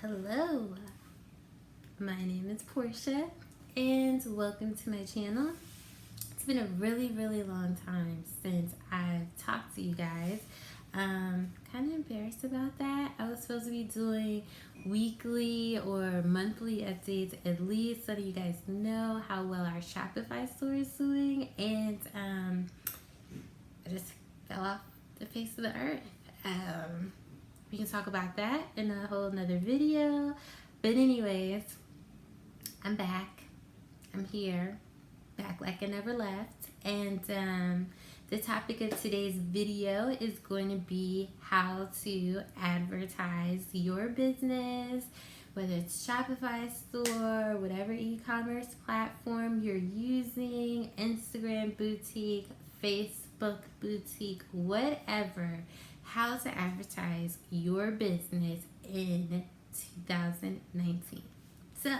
Hello, my name is Portia and welcome to my channel. It's been a really long time since I've talked to you guys. Kind of embarrassed about that. I was supposed to be doing weekly or monthly updates at least so that you guys know how well our Shopify store is doing, and I just fell off the face of the earth. We can talk about that in a whole nother video. But anyways, I'm back. I'm here. Back like I never left. And the topic of today's video is going to be how to advertise your business, whether it's Shopify store, whatever e-commerce platform you're using, Instagram boutique, Facebook boutique, whatever. How to advertise your business in 2019. So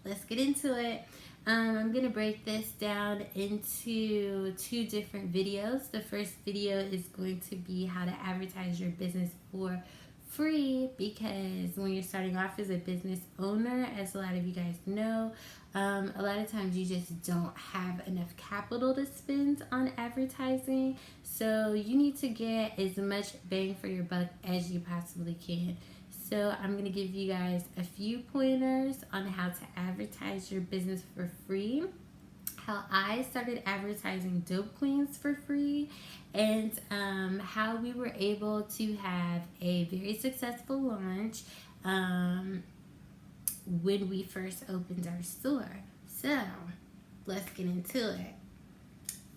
let's get into it. I'm going to break this down into two different videos. The first video is going to be how to advertise your business for free, because when you're starting off as a business owner, as a lot of you guys know, a lot of times you just don't have enough capital to spend on advertising, so you need to get as much bang for your buck as you possibly can. So I'm going to give you guys a few pointers on how to advertise your business for free, how I started advertising Dope Queens for free, and how we were able to have a very successful launch when we first opened our store. So let's get into it.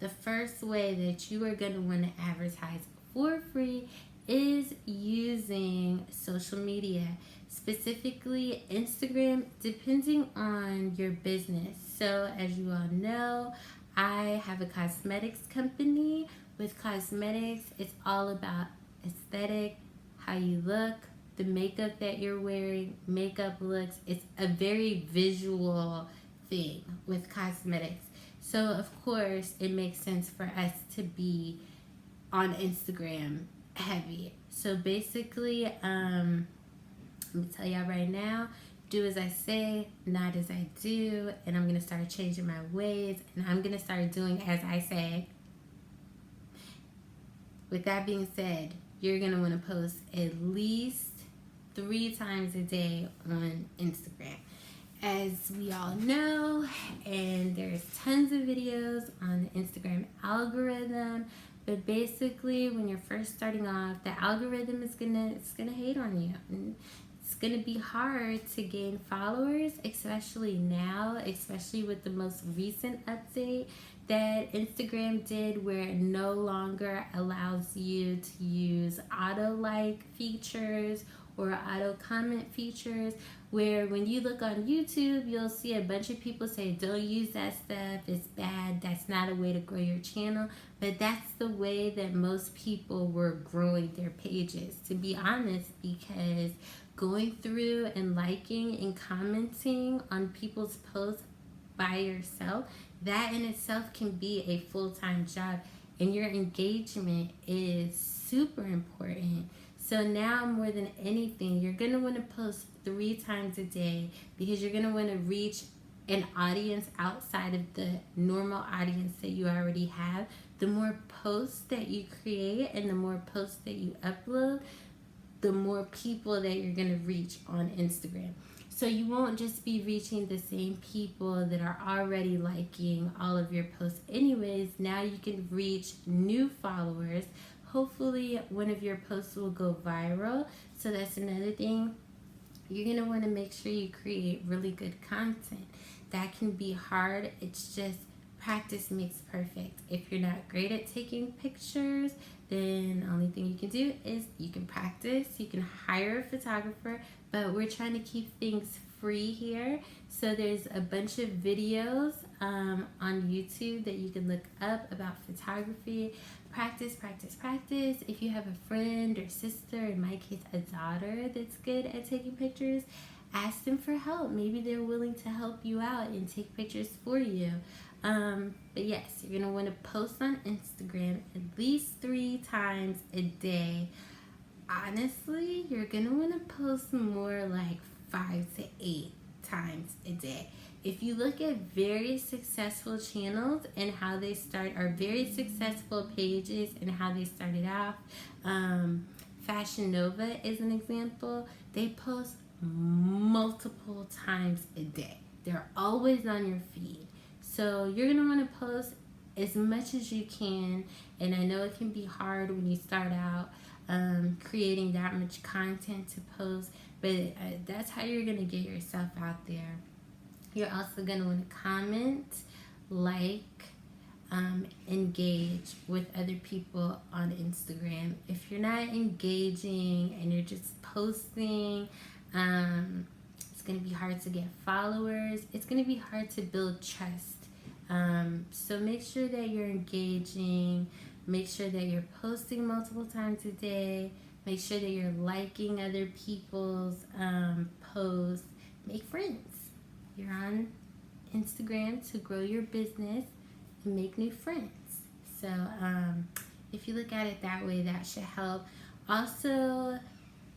The first way that you are going to want to advertise for free is using social media, specifically Instagram, depending on your business. So as you all know, I have a cosmetics company. With cosmetics, it's all about aesthetic, how you look, the makeup that you're wearing, makeup looks. It's a very visual thing with cosmetics. So of course, it makes sense for us to be on Instagram heavy. So basically, let me tell y'all right now, do as I say, not as I do, and I'm gonna start changing my ways, and I'm gonna start doing as I say. With that being said, you're gonna want to post at least 3 times a day on Instagram, as we all know, and there's tons of videos on the Instagram algorithm. But basically, when you're first starting off, the algorithm is gonna hate on you. And it's gonna be hard to gain followers, especially now, especially with the most recent update that Instagram did, where it no longer allows you to use auto like features or auto comment features, where when you look on YouTube, you'll see a bunch of people say, don't use that stuff, it's bad, that's not a way to grow your channel. But that's the way that most people were growing their pages, to be honest, because going through and liking and commenting on people's posts by yourself, that in itself can be a full-time job, and your engagement is super important. So now more than anything, you're going to want to post 3 times a day, because you're going to want to reach an audience outside of the normal audience that you already have. The more posts that you create and the more posts that you upload, the more people that you're going to reach on Instagram. So you won't just be reaching the same people that are already liking all of your posts anyways. Now you can reach new followers. Hopefully one of your posts will go viral. So that's another thing. You're going to want to make sure you create really good content. That can be hard. It's just practice makes perfect. If you're not great at taking pictures, then the only thing you can do is you can practice. You can hire a photographer, but we're trying to keep things free here. So there's a bunch of videos on YouTube that you can look up about photography. Practice. If you have a friend or sister, in my case a daughter, that's good at taking pictures, ask them for help. Maybe they're willing to help you out and take pictures for you. But yes, you're going to want to post on Instagram at least 3 times a day. honestly, you're gonna want to post more like 5 to 8 times a day. If you look at very successful channels and how they start, or very successful pages and how they started off, Fashion Nova is an example. They post multiple times a day. They're always on your feed. So you're going to want to post as much as you can. And I know it can be hard when you start out creating that much content to post, but that's how you're going to get yourself out there. You're also going to want to comment, like, engage with other people on Instagram. If you're not engaging and you're just posting, it's going to be hard to get followers. It's going to be hard to build trust. So make sure that you're engaging. Make sure that you're posting multiple times a day. Make sure that you're liking other people's posts. Make friends. You're on Instagram to grow your business and make new friends. So if you look at it that way, that should help. Also,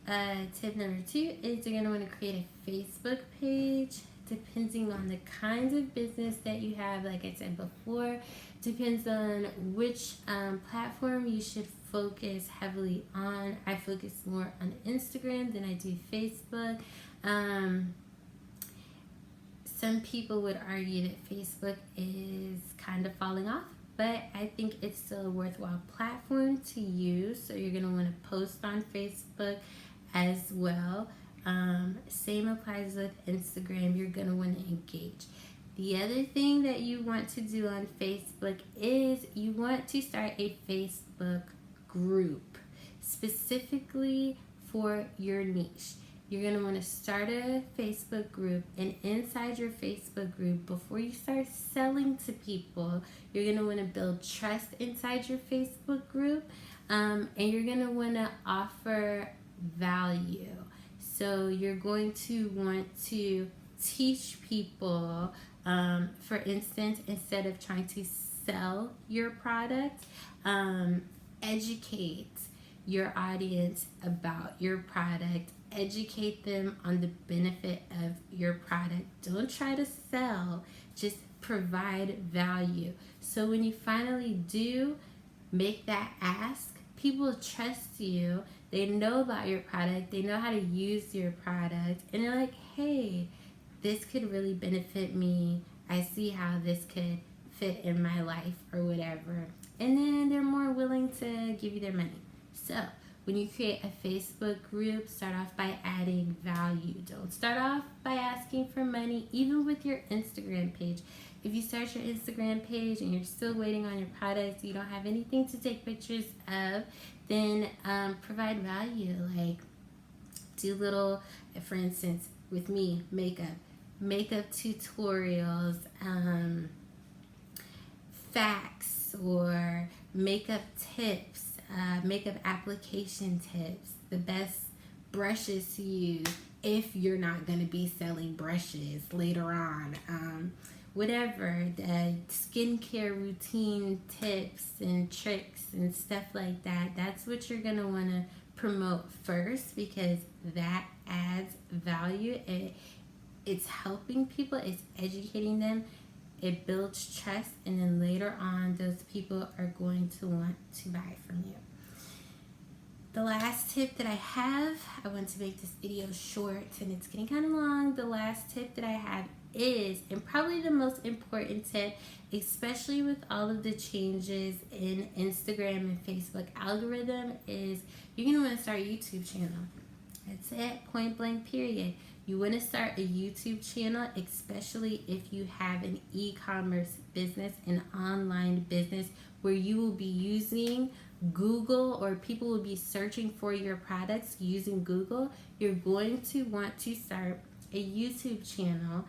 tip number 2 is you're going to want to create a Facebook page. Depending on the kinds of business that you have, like I said before, depends on which platform you should focus heavily on. I focus more on Instagram than I do Facebook. Some people would argue that Facebook is kind of falling off, but I think it's still a worthwhile platform to use. So you're going to want to post on Facebook as well. Same applies with Instagram. You're going to want to engage. The other thing that you want to do on Facebook is you want to start a Facebook group specifically for your niche. You're going to want to start a Facebook group, and inside your Facebook group, before you start selling to people, you're going to want to build trust inside your Facebook group, and you're going to want to offer value. So you're going to want to teach people, for instance, instead of trying to sell your product, educate your audience about your product. Educate them on the benefit of your product. Don't try to sell, just provide value. So when you finally do make that ask, people trust you. They know about your product. They know how to use your product. And they're like, hey, this could really benefit me. I see how this could fit in my life or whatever. And then they're more willing to give you their money. So when you create a Facebook group, start off by adding value. Don't start off by asking for money, even with your Instagram page. If you start your Instagram page and you're still waiting on your products, you don't have anything to take pictures of, then provide value. Like, do little, for instance, with me, makeup tutorials, facts, or makeup tips, makeup application tips, the best brushes to use if you're not going to be selling brushes later on, whatever, the skincare routine tips and tricks and stuff like that. That's what you're going to want to promote first, because that adds value. It's helping people, it's educating them, it builds trust, and then later on those people are going to want to buy from you. The last tip that I have, I want to make this video short and it's getting kind of long. The last tip that I have is, and probably the most important tip, especially with all of the changes in Instagram and Facebook algorithm, is you're going to want to start a YouTube channel. That's it, point blank period. You want to start a YouTube channel, especially if you have an e-commerce business, an online business where you will be using Google, or people will be searching for your products using Google. You're going to want to start a YouTube channel.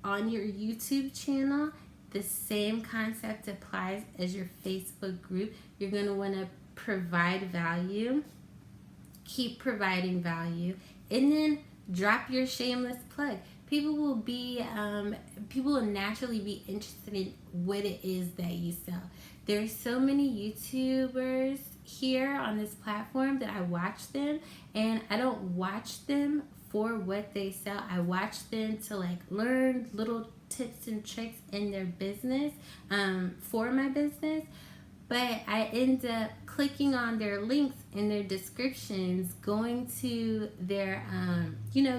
On your YouTube channel, the same concept applies as your Facebook group. You're going to want to provide value, keep providing value, and then drop your shameless plug. People will naturally be interested in what it is that you sell. There's so many YouTubers here on this platform that I watch them, and I don't watch them for what they sell. I watch them to like learn little tips and tricks in their business, for my business. But I end up clicking on their links in their descriptions, going to their,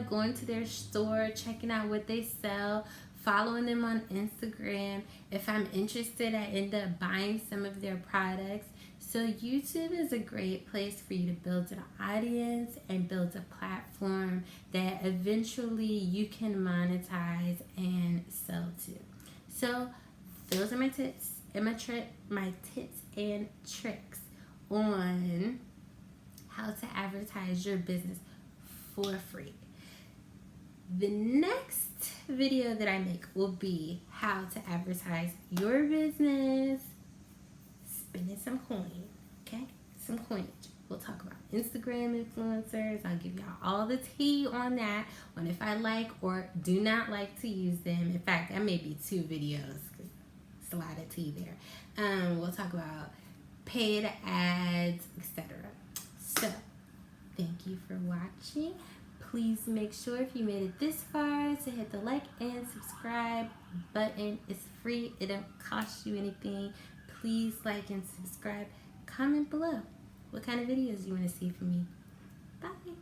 going to their store, checking out what they sell, following them on Instagram. If I'm interested, I end up buying some of their products. So YouTube is a great place for you to build an audience and build a platform that eventually you can monetize and sell to. So those are my tips and my tips and tricks on how to advertise your business for free. The next video that I make will be how to advertise your business spending some coin, okay? Some coinage. We'll talk about Instagram influencers. I'll give y'all all the tea on that, on if I like or do not like to use them. In fact, that may be 2 videos. A lot of tea there. We'll talk about paid ads, etc. So thank you for watching. Please make sure, if you made it this far, to hit the like and subscribe button. It's free. It don't cost you anything. Please like and subscribe. Comment below what kind of videos you want to see from me. Bye.